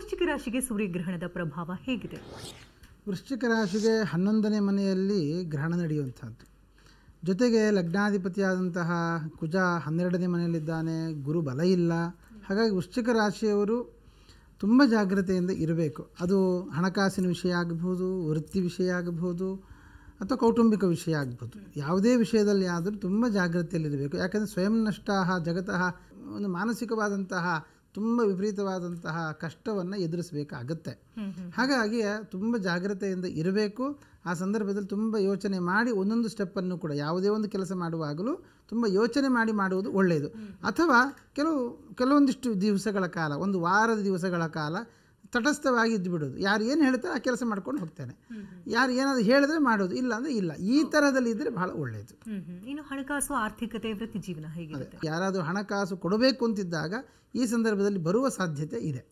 ವೃಶ್ಚಿಕ ರಾಶಿಗೆ ಸೂರ್ಯಗ್ರಹಣದ ಪ್ರಭಾವ ಹೇಗಿದೆ? ವೃಶ್ಚಿಕ ರಾಶಿಗೆ 11ನೇ ಮನೆಯಲ್ಲಿ ಗ್ರಹಣ ನಡೆಯುವಂಥದ್ದು. ಜೊತೆಗೆ ಲಗ್ನಾಧಿಪತಿಯಾದಂತಹ ಕುಜ 12ನೇ ಮನೆಯಲ್ಲಿದ್ದಾನೆ, ಗುರು ಬಲ ಇಲ್ಲ. ಹಾಗಾಗಿ ವೃಶ್ಚಿಕ ರಾಶಿಯವರು ತುಂಬ ಜಾಗ್ರತೆಯಿಂದ ಇರಬೇಕು. ಅದು ಹಣಕಾಸಿನ ವಿಷಯ ಆಗಬಹುದು, ವೃತ್ತಿ ವಿಷಯ ಆಗಬಹುದು, ಅಥವಾ ಕೌಟುಂಬಿಕ ವಿಷಯ ಆಗ್ಬೋದು. ಯಾವುದೇ ವಿಷಯದಲ್ಲಿ ಆದರೂ ತುಂಬ ಜಾಗ್ರತೆಯಲ್ಲಿರಬೇಕು. ಯಾಕಂದರೆ ಸ್ವಯಂ ನಷ್ಟ ಜಗತಃ ಒಂದು ಮಾನಸಿಕವಾದಂತಹ ತುಂಬ ವಿಪರೀತವಾದಂತಹ ಕಷ್ಟವನ್ನು ಎದುರಿಸಬೇಕಾಗತ್ತೆ. ಹಾಗಾಗಿ ತುಂಬ ಜಾಗ್ರತೆಯಿಂದ ಇರಬೇಕು. ಆ ಸಂದರ್ಭದಲ್ಲಿ ತುಂಬ ಯೋಚನೆ ಮಾಡಿ ಒಂದೊಂದು ಸ್ಟೆಪ್ಪನ್ನು ಕೂಡ ಯಾವುದೇ ಒಂದು ಕೆಲಸ ಮಾಡುವಾಗಲೂ ತುಂಬ ಯೋಚನೆ ಮಾಡಿ ಮಾಡುವುದು ಒಳ್ಳೆಯದು. ಅಥವಾ ಕೆಲವೊಂದಿಷ್ಟು ದಿವಸಗಳ ಕಾಲ, ಒಂದು ವಾರದ ದಿವಸಗಳ ಕಾಲ ತಟಸ್ಥವಾಗಿ ಇದ್ದು ಬಿಡೋದು. ಯಾರು ಏನು ಹೇಳ್ತಾರೆ ಆ ಕೆಲಸ ಮಾಡ್ಕೊಂಡು ಹೋಗ್ತೇನೆ, ಯಾರು ಏನಾದರೂ ಹೇಳಿದ್ರೆ ಮಾಡೋದು, ಇಲ್ಲ ಅಂದರೆ ಇಲ್ಲ. ಈ ಥರದಲ್ಲಿ ಇದ್ದರೆ ಬಹಳ ಒಳ್ಳೆಯದು. ಇನ್ನು ಹಣಕಾಸು, ಆರ್ಥಿಕತೆ, ವೃತ್ತಿ ಜೀವನ ಹೇಗಿರುತ್ತೆ? ಯಾರಾದರೂ ಹಣಕಾಸು ಕೊಡಬೇಕು ಅಂತಿದ್ದಾಗ ಈ ಸಂದರ್ಭದಲ್ಲಿ ಬರುವ ಸಾಧ್ಯತೆ ಇದೆ.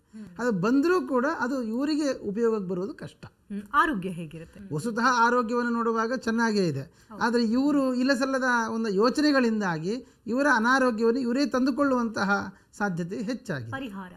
ಅದು ಬಂದರೂ ಕೂಡ ಅದು ಇವರಿಗೆ ಉಪಯೋಗಕ್ಕೆ ಬರುವುದು ಕಷ್ಟ. ಆರೋಗ್ಯ ಹೇಗಿರುತ್ತೆ? ವಸ್ತುತಃ ಆರೋಗ್ಯವನ್ನು ನೋಡುವಾಗ ಚೆನ್ನಾಗೇ ಇದೆ. ಆದರೆ ಇವರು ಇಲ್ಲಸಲ್ಲದ ಒಂದು ಯೋಚನೆಗಳಿಂದಾಗಿ ಇವರ ಅನಾರೋಗ್ಯವನ್ನು ಇವರೇ ತಂದುಕೊಳ್ಳುವಂತಹ ಸಾಧ್ಯತೆ ಹೆಚ್ಚಾಗಿದೆ. ಪರಿಹಾರ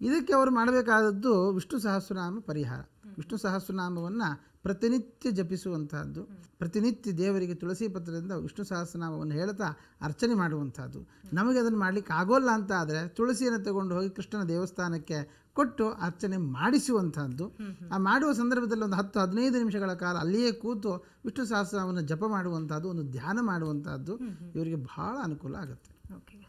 ಇದಕ್ಕೆ ಅವರು ಮಾಡಬೇಕಾದದ್ದು ವಿಷ್ಣು ಸಹಸ್ರನಾಮ ಪರಿಹಾರ. ವಿಷ್ಣು ಸಹಸ್ರನಾಮವನ್ನು ಪ್ರತಿನಿತ್ಯ ಜಪಿಸುವಂತಹದ್ದು, ಪ್ರತಿನಿತ್ಯ ದೇವರಿಗೆ ತುಳಸಿ ಪತ್ರದಿಂದ ವಿಷ್ಣು ಸಹಸ್ರನಾಮವನ್ನು ಹೇಳ್ತಾ ಅರ್ಚನೆ ಮಾಡುವಂಥದ್ದು. ನಮಗೆ ಅದನ್ನು ಮಾಡಲಿಕ್ಕೆ ಆಗೋಲ್ಲ ಅಂತ ಆದರೆ ತುಳಸಿಯನ್ನು ತಗೊಂಡು ಹೋಗಿ ಕೃಷ್ಣನ ದೇವಸ್ಥಾನಕ್ಕೆ ಕೊಟ್ಟು ಅರ್ಚನೆ ಮಾಡಿಸುವಂಥದ್ದು. ಆ ಮಾಡುವ ಸಂದರ್ಭದಲ್ಲಿ ಒಂದು 10-15 ನಿಮಿಷಗಳ ಕಾಲ ಅಲ್ಲಿಯೇ ಕೂತು ವಿಷ್ಣು ಸಹಸ್ರನಾಮವನ್ನು ಜಪ ಮಾಡುವಂಥದ್ದು, ಒಂದು ಧ್ಯಾನ ಮಾಡುವಂಥದ್ದು ಇವರಿಗೆ ಬಹಳ ಅನುಕೂಲ ಆಗುತ್ತೆ.